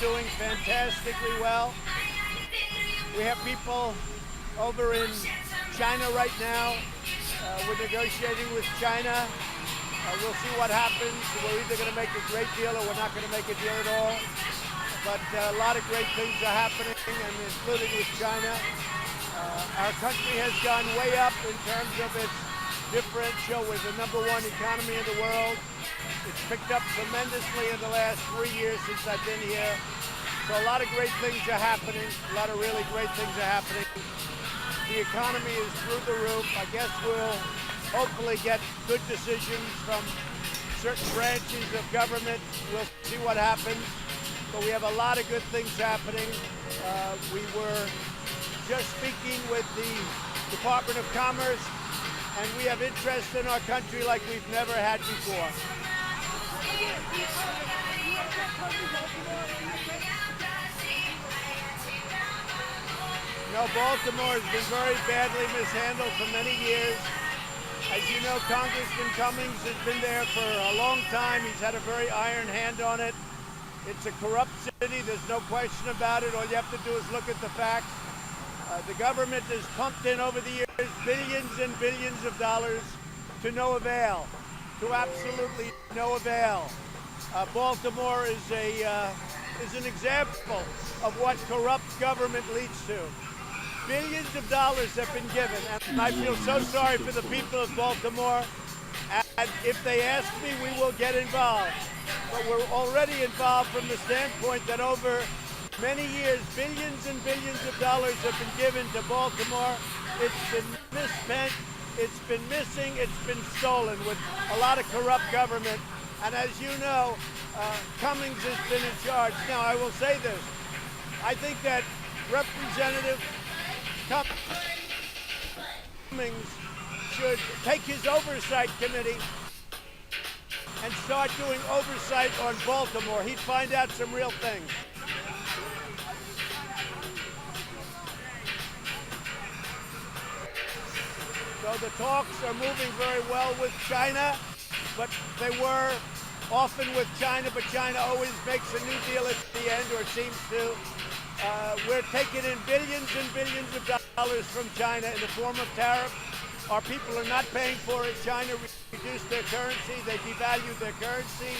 doing fantastically well. We have people over in China right now. We're negotiating with China. We'll see what happens. We're either going to make a great deal or we're not going to make a deal at all. But a lot of great things are happening, and including with China. Our country has gone way up in terms of its differential. We're the #1 economy in the world. It's picked up tremendously in the last 3 years since I've been here. So a lot of great things are happening. A lot of really great things are happening. The economy is through the roof. I guess we'll hopefully get good decisions from certain branches of government. We'll see what happens. But we have a lot of good things happening. We were just speaking with the Department of Commerce, and we have interest in our country like we've never had before. No, Baltimore has been very badly mishandled for many years. As you know, Congressman Cummings has been there for a long time. He's had a very iron hand on it. It's a corrupt city. There's no question about it. All you have to do is look at the facts. The government has pumped in over the years billions and billions of dollars to no avail, to absolutely no avail. Baltimore is an example of what corrupt government leads to. Billions of dollars have been given, and I feel so sorry for the people of Baltimore. And if they ask me, we will get involved. But we're already involved from the standpoint that over many years, billions and billions of dollars have been given to Baltimore. It's been misspent, it's been missing, it's been stolen with a lot of corrupt government. And as you know, Cummings has been in charge. Now, I will say this. I think that Representative Cummings should take his oversight committee and start doing oversight on Baltimore. He'd find out some real things. So the talks are moving very well with China, but they were often with China, but China always makes a new deal at the end, or seems to. We're taking in billions and billions of dollars from China in the form of tariffs. Our people are not paying for it. China reduced their currency, they devalued their currency,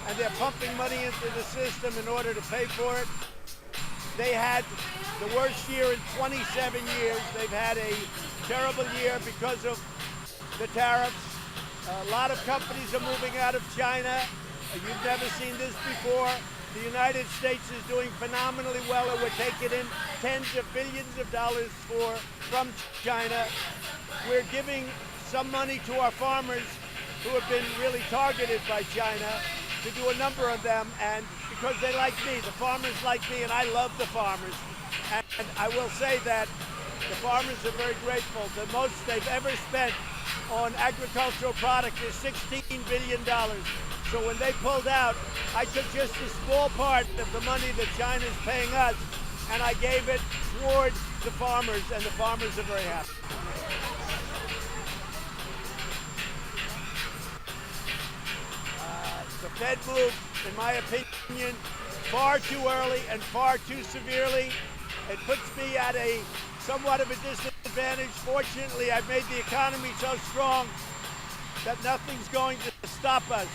and they're pumping money into the system in order to pay for it. They had the worst year in 27 years. They've had a terrible year because of the tariffs. A lot of companies are moving out of China. You've never seen this before. The United States is doing phenomenally well, and we're taking in tens of billions of dollars from China. We're giving some money to our farmers who have been really targeted by China, to do a number of them, and because they like me, the farmers like me, and I love the farmers. And I will say that the farmers are very grateful. The most they've ever spent on agricultural product is $16 billion. So when they pulled out, I took just a small part of the money that China's paying us, and I gave it toward the farmers, and the farmers are very happy. The Fed moved, in my opinion, far too early and far too severely. It puts me at a somewhat of a disadvantage. Fortunately, I've made the economy so strong that nothing's going to stop us.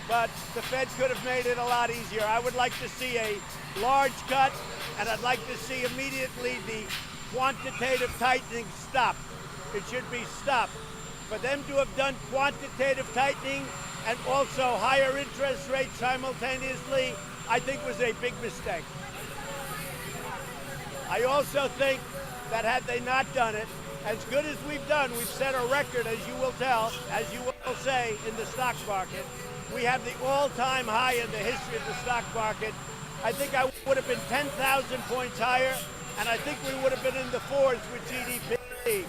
But the Fed could have made it a lot easier. I would like to see a large cut, and I'd like to see immediately the quantitative tightening stop. It should be stopped. For them to have done quantitative tightening and also higher interest rates simultaneously, I think was a big mistake. I also think that had they not done it, as good as we've done, we've set a record, as you will tell, as you will say, in the stock market. We have the all-time high in the history of the stock market. I think I would have been 10,000 points higher, and I think we would have been in the fours with GDP.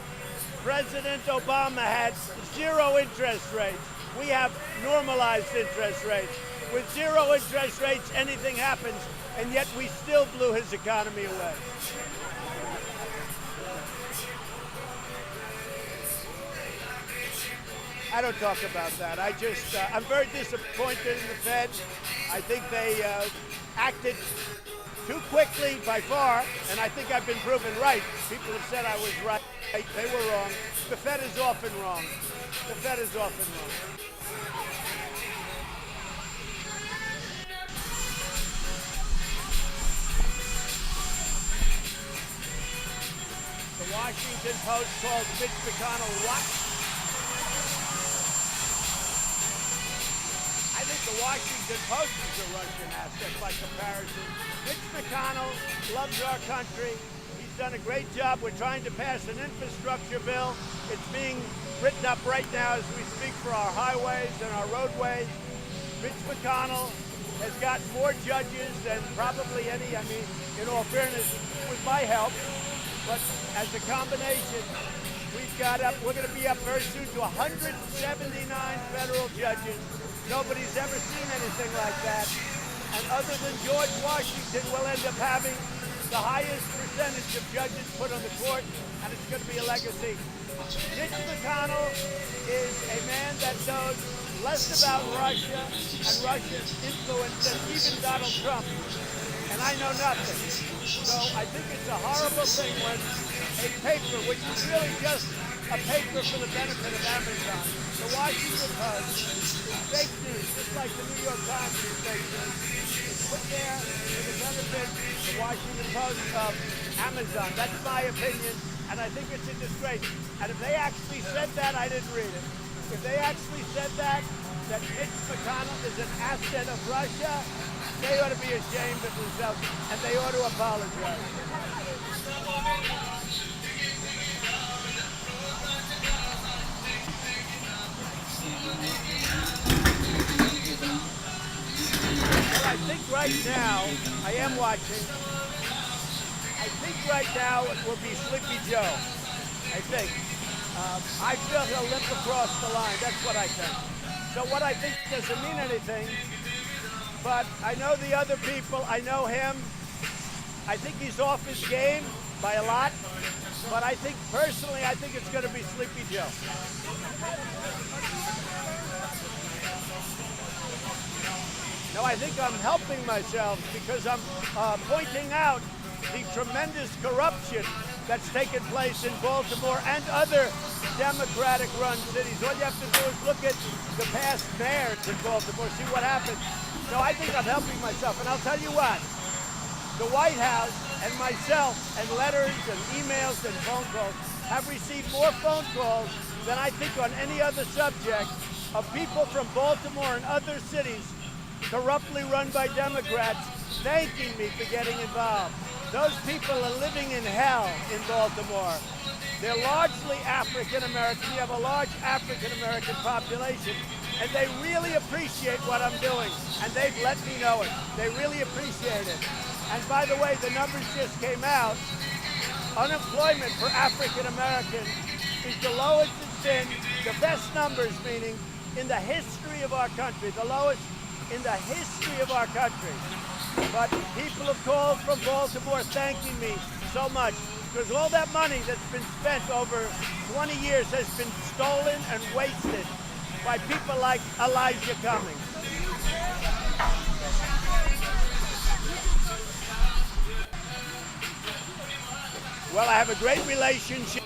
President Obama had 0 interest rates. We have normalized interest rates. With 0 interest rates, anything happens, and yet we still blew his economy away. I don't talk about that. I'm very disappointed in the Fed. I think they acted too quickly by far, and I think I've been proven right. People have said I was right. They were wrong. The Fed is often wrong. The Fed is often wrong. The Washington Post called Mitch McConnell what? I think the Washington Post is a Russian asset by comparison. Mitch McConnell loves our country. He's done a great job. We're trying to pass an infrastructure bill. It's being written up right now as we speak for our highways and our roadways. Mitch McConnell has gotten more judges than probably any, in all fairness, with my help. But as a combination, we're going to be up very soon to 179 federal judges. Nobody's ever seen anything like that. And other than George Washington, we'll end up having the highest percentage of judges put on the court, and it's going to be a legacy. Mitch McConnell is a man that knows less about Russia and Russia's influence than even Donald Trump. And I know nothing. So I think it's a horrible thing when a paper, which is really just a paper for the benefit of Amazon, the Washington Post, is fake news, just like the New York Times is fake news. It's put there for the benefit of the Washington Post of Amazon. That's my opinion, and I think it's a disgrace. And if they actually said that, I didn't read it. If they actually said that Mitch McConnell is an asset of Russia, they ought to be ashamed of themselves, and they ought to apologize. Well, I think right now, I am watching, I think right now it will be Sleepy Joe. I think. I feel he'll limp across the line. That's what I think. So what I think doesn't mean anything. But I know the other people. I know him. I think he's off his game by a lot. But I think, personally, I think it's going to be Sleepy Joe. No, I think I'm helping myself because I'm pointing out the tremendous corruption that's taken place in Baltimore and other Democratic-run cities. All you have to do is look at the past mayors in Baltimore, see what happened. So I think I'm helping myself. And I'll tell you what, the White House and myself and letters and emails and phone calls have received more phone calls than I think on any other subject of people from Baltimore and other cities corruptly run by Democrats thanking me for getting involved. Those people are living in hell in Baltimore. They're largely African-American. We have a large African-American population, and they really appreciate what I'm doing, and they've let me know it. They really appreciate it. And by the way, the numbers just came out. Unemployment for African-Americans is the lowest it's been, the best numbers, meaning in the history of our country, the lowest in the history of our country. But people have called from Baltimore thanking me so much because all that money that's been spent over 20 years has been stolen and wasted by people like Elijah Cummings. Well, I have a great relationship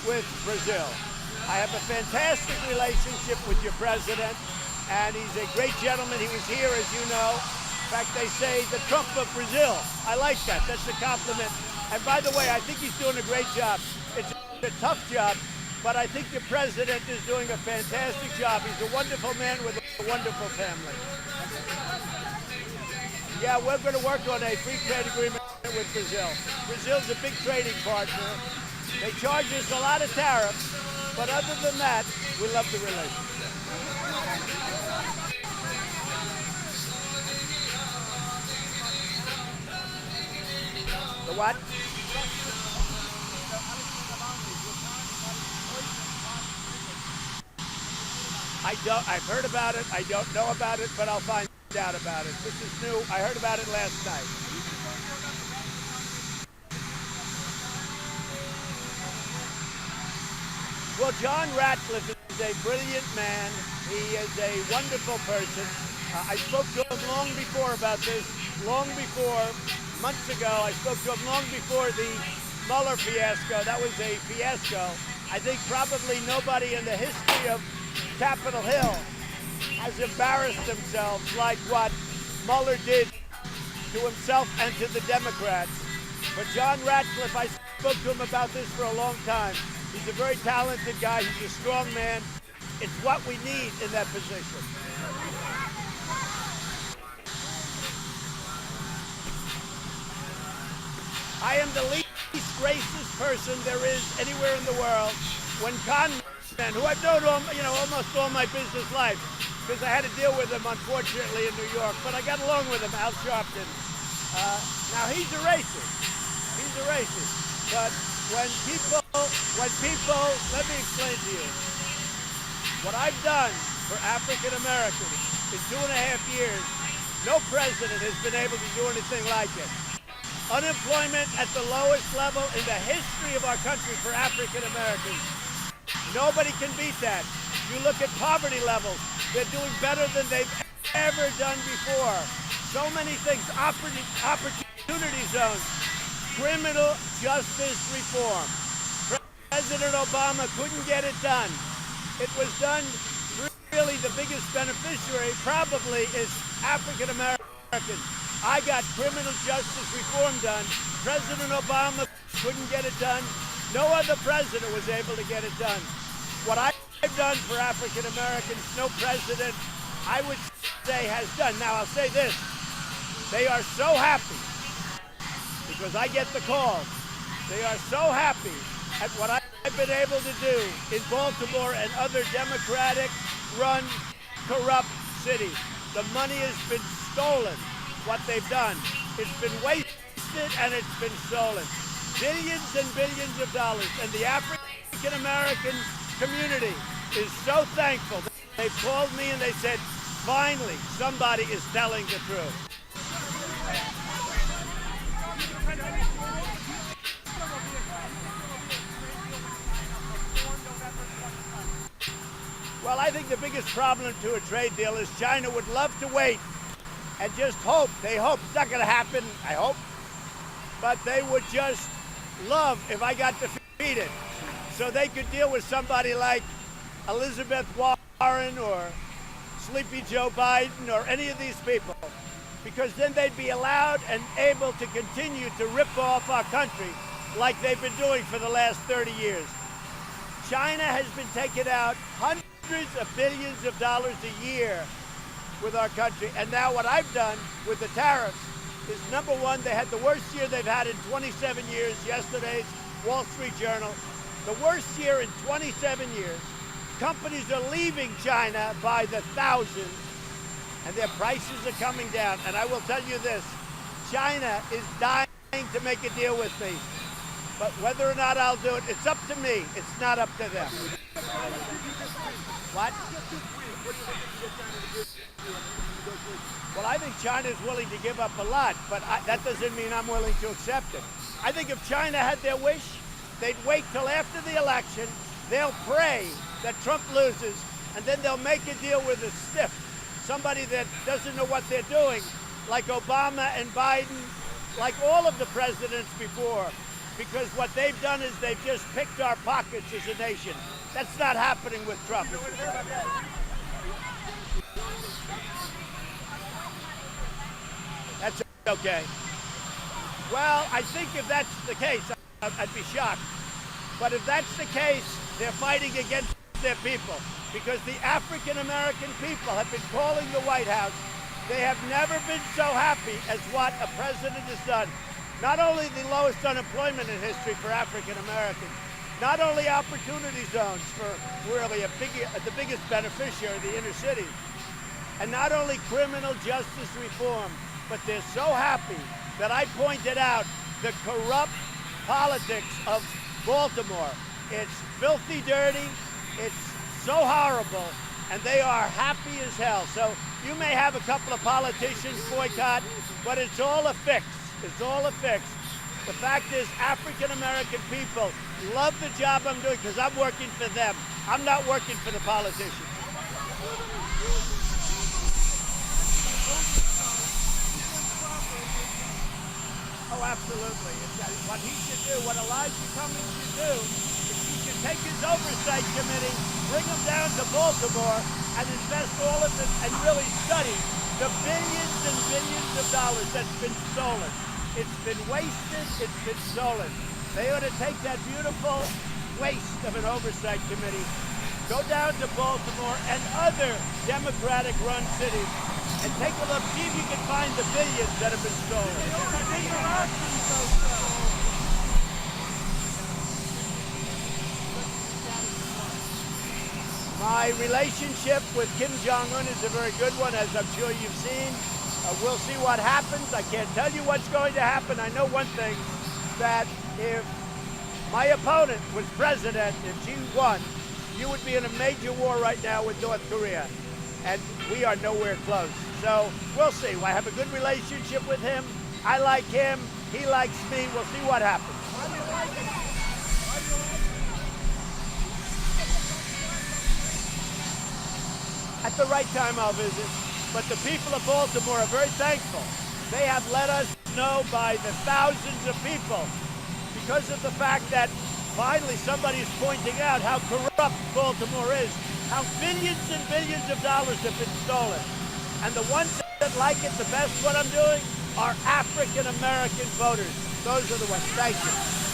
with Brazil. I have a fantastic relationship with your president, and he's a great gentleman. He was here, as you know. In fact, they say the Trump of Brazil. I like that. That's a compliment. And by the way, I think he's doing a great job. It's a tough job, but I think the president is doing a fantastic job. He's a wonderful man with a wonderful family. Yeah, we're going to work on a free trade agreement with Brazil. Brazil's a big trading partner. They charge us a lot of tariffs, but other than that, we love the relationship. The what? I've heard about it. I don't know about it, but I'll find out about it. This is new. I heard about it last night. Well, John Ratcliffe is a brilliant man. He is a wonderful person. I spoke to him long before about this, long before months ago. I spoke to him long before the Mueller fiasco. That was a fiasco. I think probably nobody in the history of Capitol Hill has embarrassed themselves like what Mueller did to himself and to the Democrats. But John Ratcliffe, I spoke to him about this for a long time. He's a very talented guy. He's a strong man. It's what we need in that position. I am the least racist person there is anywhere in the world. When con men, who I've known almost all my business life, because I had to deal with them, unfortunately, in New York, but I got along with him, Al Sharpton. Now, he's a racist. He's a racist. But when people, let me explain to you. What I've done for African Americans in 2.5 years, no president has been able to do anything like it. Unemployment at the lowest level in the history of our country for African Americans. Nobody can beat that. You look at poverty levels, they're doing better than they've ever done before. So many things, opportunity zones, criminal justice reform. President Obama couldn't get it done. It was done, really the biggest beneficiary probably is African Americans. I got criminal justice reform done. President Obama couldn't get it done. No other president was able to get it done. What I've done for African Americans, no president, I would say, has done. Now, I'll say this. They are so happy, because I get the calls. They are so happy at what I've been able to do in Baltimore and other Democratic-run, corrupt cities. The money has been stolen. What they've done. It's been wasted and it's been stolen. Billions and billions of dollars. And the African American community is so thankful. They've called me and they said, finally, somebody is telling the truth. Well, I think the biggest problem to a trade deal is China would love to wait and just hope. They hope. It's not going to happen, I hope. But they would just love if I got defeated. So they could deal with somebody like Elizabeth Warren or Sleepy Joe Biden or any of these people. Because then they'd be allowed and able to continue to rip off our country like they've been doing for the last 30 years. China has been taking out hundreds of billions of dollars a year with our country. And now what I've done with the tariffs is, number one, they had the worst year they've had in 27 years. Yesterday's Wall Street Journal, the worst year in 27 years. Companies are leaving China by the thousands, and their prices are coming down. And I will tell you this, China is dying to make a deal with me. But whether or not I'll do it, it's up to me. It's not up to them. What? Well, I think China is willing to give up a lot, but that doesn't mean I'm willing to accept it. I think if China had their wish, they'd wait till after the election, they'll pray that Trump loses, and then they'll make a deal with a stiff, somebody that doesn't know what they're doing, like Obama and Biden, like all of the presidents before, because what they've done is they've just picked our pockets as a nation. That's not happening with Trump. That's okay. Well, I think if that's the case, I'd be shocked. But if that's the case, they're fighting against their people, because the African American people have been calling the White House. They have never been so happy as what a president has done. Not only the lowest unemployment in history for African Americans, not only opportunity zones for really the biggest beneficiary, the inner cities, and not only criminal justice reform, but they're so happy that I pointed out the corrupt politics of Baltimore. It's filthy dirty, it's so horrible, and they are happy as hell. So you may have a couple of politicians boycott, but it's all a fix. It's all a fix. The fact is, African American people love the job I'm doing because I'm working for them. I'm not working for the politicians. Oh, absolutely. What he should do, what Elijah Cummings should do, is he should take his oversight committee, bring them down to Baltimore, and invest all of it and really study the billions and billions of dollars that's been stolen. It's been wasted, it's been stolen. They ought to take that beautiful waste of an oversight committee, go down to Baltimore and other Democratic-run cities, and take a look, see if you can find the billions that have been stolen. My relationship with Kim Jong-un is a very good one, as I'm sure you've seen. We'll see what happens. I can't tell you what's going to happen. I know one thing, that if my opponent was president, if she won, you would be in a major war right now with North Korea. And we are nowhere close. So we'll see. I have a good relationship with him. I like him. He likes me. We'll see what happens. Why do you like it? At the right time, I'll visit. But the people of Baltimore are very thankful. They have let us know by the thousands of people, because of the fact that finally somebody is pointing out how corrupt Baltimore is, how billions and billions of dollars have been stolen. And the ones that like it the best, what I'm doing, are African-American voters. Those are the ones. Thank you.